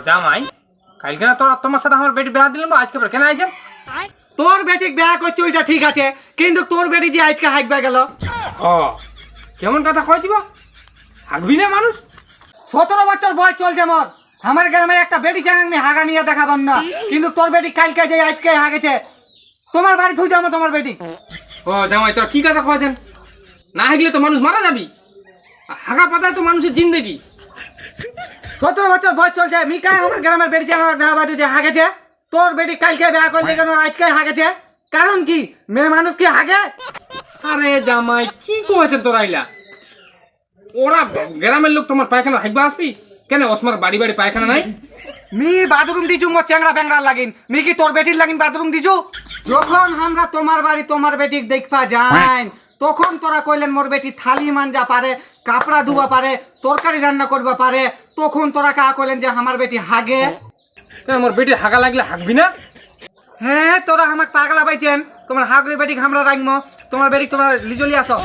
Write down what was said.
জামাই কালকে না তোমার সাথে আমার বেটি বিয়া দিলাম, আজকে কেন আইছেন? তোর বেটি বিয়া করছে ওইটা ঠিক আছে, কিন্তু তোর বেটি যে আজকে হাঁকবে গেল। কেমন কথা কয়েছিস? হাঁকবি না মানুষ? 17 বছর বয়স চলছে মোর, আমার গ্রামে একটা বেটি চান আমি হাগা নিয়ে দেখাবেন না, কিন্তু তোর বেটি কালকে যে আজকে হাগেছে, তোমার বাড়ি থুই যাবো তোমার বেটি। জামাই তোরা কি কথা কয়েছেন? না হাগলে তো মানুষ মারা যাবি, হাগা পাতায় তো মানুষের জিন্দেগি। 17 বছর বয়স চলছে, মিকাই আমার গ্রামের বেটি চান দেখাবা যে হাগেছে, তোর বেটি কালকে বিয়া করলে কেন আজকে হাগেছে? কারণ কি মেয়ে মানুষ কি হাগে? আরে জামাই কি কয়েছেন তোরা আইলা? ওরা গ্রামের লোক তোমার পায়খানা হাগবা আসবি কেন? ওসমার বাড়ি বাড়ি পায়খানা নাই? মি বাথরুম দিছু মোর চ্যাংড়া ব্যাংড়া লাগিন, মি কি তোর বেটির লাগিন বাথরুম দিছু? যখন আমরা তোমার বাড়ি তোমার বেটিক দেখবা যাই, তখন তোরা কইলেন মোর বেটি থালি মানজা পারে, কাপড়া ধুবা পারে, তরকারি রান্না করবা পারে, তখন তোরা কা কইলেন যে আমার বেটি হাগে। আমার বেটি হাগা লাগলে হাগবি না? হ্যাঁ, তোরা আমাকে পাগলা পাইছেন, তোমার হাগরি বেটিক আমরা রাখবো, তোমার বেটিক তোমরা লিজলি আসো।